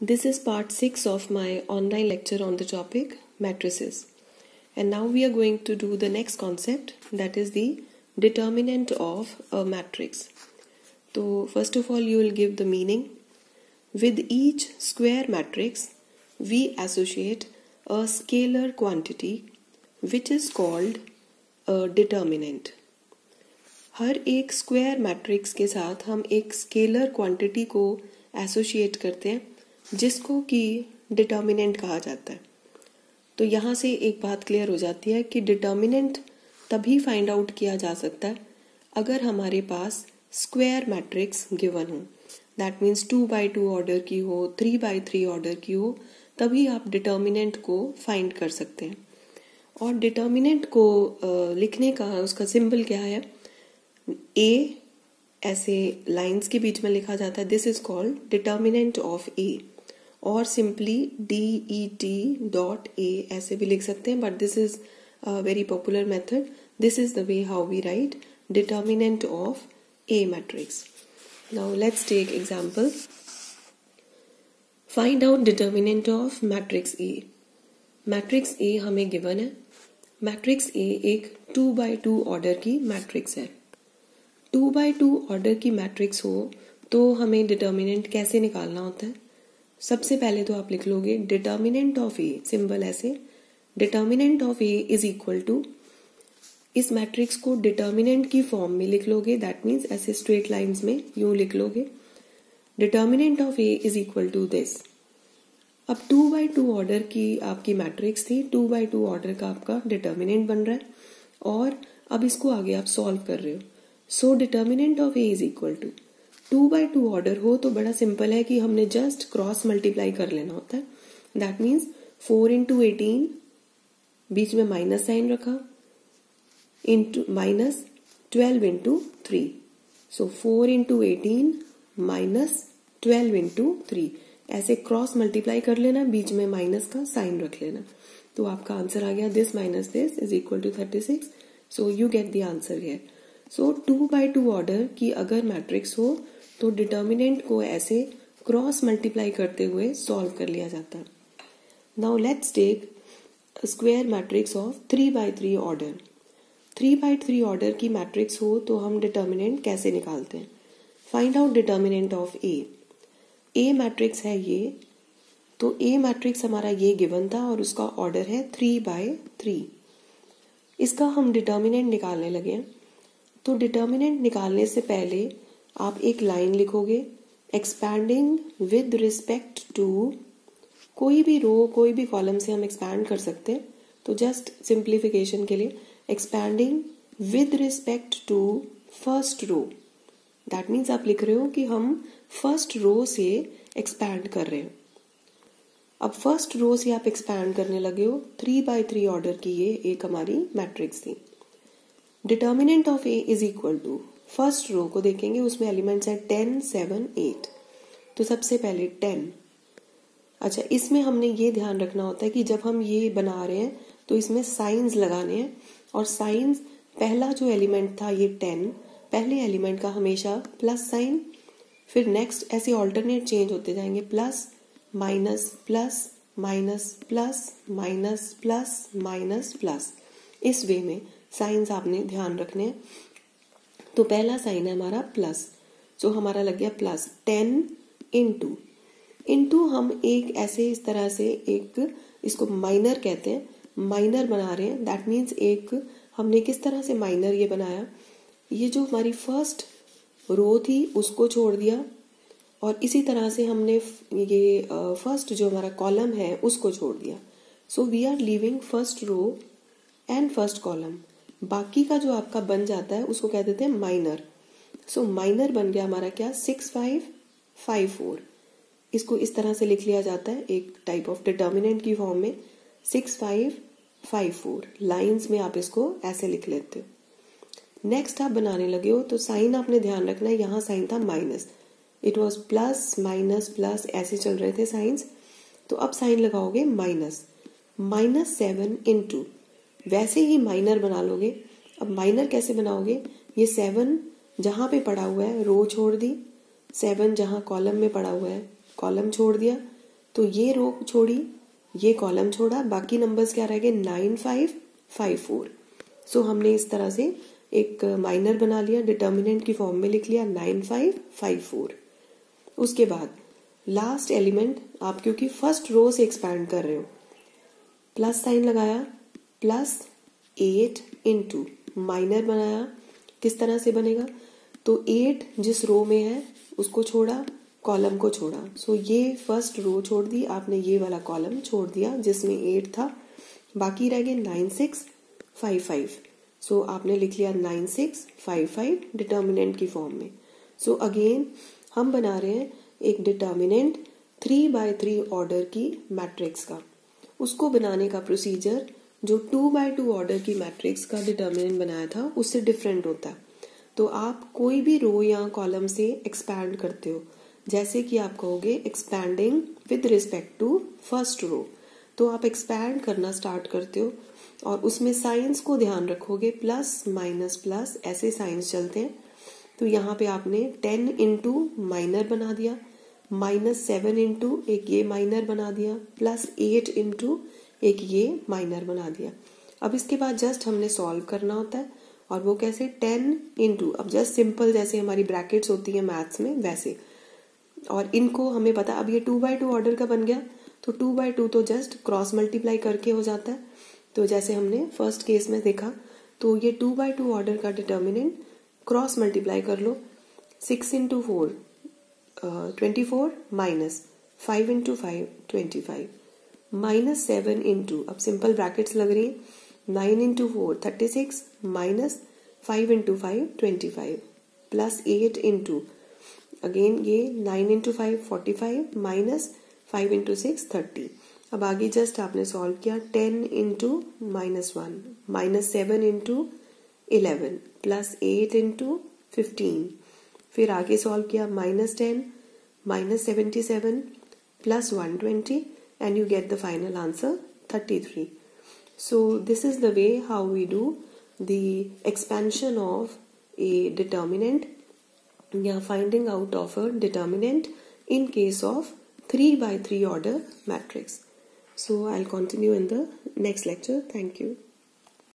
This is part 6 of my online lecture on the topic matrices. And now we are going to do the next concept, that is the determinant of a matrix. So first of all, you will give the meaning. With each square matrix, we associate a scalar quantity which is called a determinant. हर एक square matrix के साथ हम एक scalar quantity को associate करते हैं जिसको कि डिटर्मिनेंट कहा जाता है. तो यहाँ से एक बात क्लियर हो जाती है कि डिटर्मिनेंट तभी फाइंड आउट किया जा सकता है अगर हमारे पास स्क्वायर मैट्रिक्स गिवन हो. दैट मीन्स 2x2 ऑर्डर की हो, 3x3 ऑर्डर की हो, तभी आप डिटर्मिनेंट को फाइंड कर सकते हैं. और डिटर्मिनेंट को लिखने का उसका सिंबल क्या है? ए ऐसे लाइंस के बीच में लिखा जाता है. This is called determinant of A. और सिंपली det.a ऐसे भी लिख सकते हैं, but this is very popular method. This is the way how we write determinant of a matrix. Now let's take example. Find out determinant of matrix A. Matrix A हमें given है. Matrix A एक 2x2 order की matrix है. 2x2 order की matrix हो तो हमें determinant कैसे निकालना होता है? सबसे पहले तो आप लिख लोगे डिटर्मिनेंट ऑफ ए, सिंबल ऐसे. Determinant of A is equal to, इस मैट्रिक्स को डिटर्मिनेंट की फॉर्म में लिख लोगे. दैट मीन्स ऐसे स्ट्रेट लाइंस में यूं लिख लोगे. Determinant of A is equal to this. अब 2x2 ऑर्डर की आपकी मैट्रिक्स थी, 2x2 ऑर्डर का आपका डिटर्मिनेंट बन रहा है और अब इसको आगे आप सॉल्व कर रहे हो. So determinant of A is equal to 2x2 order हो तो बड़ा सिंपल है कि हमने जस्ट क्रॉस मल्टीप्लाई कर लेना होता है. दैट मीन्स 4 into 18, बीच में माइनस साइन रखा, इंटू माइनस 12 into 3. सो 4 into 18 माइनस 12 into 3. ऐसे क्रॉस मल्टीप्लाई कर लेना, बीच में माइनस का साइन रख लेना. तो आपका आंसर आ गया this minus this is equal to 36. So you get the answer here. So 2x2 order की अगर मैट्रिक्स हो तो डिटर्मिनेंट को ऐसे क्रॉस मल्टीप्लाई करते हुए सॉल्व कर लिया जाता है. Now let's take square matrix of 3x3 order. 3x3 order की मैट्रिक्स हो तो हम डिटर्मिनेंट कैसे निकालते हैं? Find out determinant of A. A matrix है ये, तो ए मैट्रिक्स हमारा ये गिवन था और उसका ऑर्डर है 3x3. इसका हम डिटर्मिनेंट निकालने लगे हैं. तो डिटर्मिनेंट निकालने से पहले आप एक लाइन लिखोगे एक्सपैंडिंग विद रिस्पेक्ट टू. कोई भी रो कोई भी कॉलम से हम एक्सपैंड कर सकते हैं. तो जस्ट सिंप्लीफिकेशन के लिए expanding with respect to first row. That means आप लिख रहे हो कि हम फर्स्ट रो से एक्सपैंड कर रहे हो. अब फर्स्ट रो से आप एक्सपैंड करने लगे हो. 3x3 ऑर्डर की ये एक हमारी मैट्रिक्स थी. Determinant of A is equal to, first row को देखेंगे उसमें एलिमेंट्स है 10, 7, 8. तो सबसे पहले 10. अच्छा, इसमें हमने ये ध्यान रखना होता है कि जब हम ये बना रहे हैं तो इसमें साइंस लगाने हैं. और साइंस, पहला जो एलिमेंट था ये 10, पहले एलिमेंट का हमेशा प्लस साइन, फिर नेक्स्ट ऐसे ऑल्टरनेट चेंज होते जाएंगे. Plus minus plus minus plus minus plus minus plus. इस वे में साइंस आपने ध्यान रखने हैं. तो पहला साइन है हमारा प्लस, जो हमारा लग गया प्लस 10 इंटू हम एक ऐसे इस तरह से एक, इसको माइनर कहते हैं, माइनर बना रहे हैं. दैट मीन्स एक हमने किस तरह से माइनर ये बनाया, ये जो हमारी फर्स्ट रो थी उसको छोड़ दिया और इसी तरह से हमने ये फर्स्ट जो हमारा कॉलम है उसको छोड़ दिया. So we are leaving first row and first column. बाकी का जो आपका बन जाता है उसको कह देते हैं माइनर. सो माइनर बन गया हमारा क्या, 6, 5, 5, 4. इसको इस तरह से लिख लिया जाता है एक टाइप ऑफ डिटर्मिनेंट की फॉर्म में, 6, 5, 5, 4. लाइन्स में आप इसको ऐसे लिख लेते हो. नेक्स्ट आप बनाने लगे हो तो साइन आपने ध्यान रखना है, यहाँ साइन था minus. It was plus minus plus ऐसे चल रहे थे साइंस. तो अब साइन लगाओगे माइनस. -7 इंटू, वैसे ही माइनर बना लोगे. अब माइनर कैसे बनाओगे? ये 7 जहां पे पड़ा हुआ है रो छोड़ दी, 7 जहां कॉलम में पड़ा हुआ है कॉलम छोड़ दिया, तो ये रो छोड़ी, ये कॉलम छोड़ा, बाकी नंबर्स क्या रह गए 9 5 5 4। सो हमने इस तरह से एक माइनर बना लिया, डिटर्मिनेंट की फॉर्म में लिख लिया 9 5 5 4। उसके बाद लास्ट एलिमेंट आप क्योंकि फर्स्ट रो से एक्सपैंड कर रहे हो, प्लस साइन लगाया, प्लस 8 इंटू माइनर बनाया। किस तरह से बनेगा, तो 8 जिस रो में है उसको छोड़ा, कॉलम को छोड़ा। सो ये फर्स्ट रो छोड़ दी आपने, ये वाला कॉलम छोड़ दिया जिसमें 8 था, बाकी रह गए 9 6 5 5। सो आपने लिख लिया 9 6 5 5 डिटर्मिनेंट की फॉर्म में। सो अगेन हम बना रहे हैं एक डिटर्मिनेंट 3x3 ऑर्डर की मैट्रिक्स का। उसको बनाने का प्रोसीजर जो 2x2 ऑर्डर की मैट्रिक्स का डिटर्मिनेंट बनाया था उससे डिफरेंट होता है। तो आप कोई भी रो या कॉलम से एक्सपैंड करते हो, जैसे कि आप कहोगे expanding with respect to first row, तो आप एक्सपैंड करना स्टार्ट करते हो और उसमें साइंस को ध्यान रखोगे, प्लस माइनस प्लस ऐसे साइंस चलते हैं। तो यहाँ पे आपने 10 इंटू माइनर बना दिया, -7 इंटू एक ये माइनर बना दिया, प्लस 8 इंटू एक ये माइनर बना दिया। अब इसके बाद जस्ट हमने सॉल्व करना होता है, और वो कैसे 10 इंटू, अब जस्ट सिंपल जैसे हमारी ब्रैकेट्स होती है मैथ्स में वैसे, और इनको हमें पता अब ये 2x2 ऑर्डर का बन गया, तो 2x2 तो जस्ट क्रॉस मल्टीप्लाई करके हो जाता है। तो जैसे हमने फर्स्ट केस में देखा, तो ये 2x2 ऑर्डर का डिटर्मिनेंट क्रॉस मल्टीप्लाई कर लो, 6 into 4 24 minus 5 into 5 25 minus 7 into, अब सिंपल ब्रैकेट्स लग रही है, 9 into 4 36 minus 5 into 5 25 plus 8 into again ये 9 इंटू 5 45 माइनस 5 इंटू 6 30। अब आगे जस्ट आपने सॉल्व किया 10 into -1 minus 7 into 11 plus 8 into 15, फिर आगे सॉल्व किया -10 minus 77 plus 120 and you get the final answer 33. So this is the way how we do the expansion of a determinant, yeah, finding out of a determinant in case of 3x3 order matrix. So I'll continue in the next lecture. Thank you.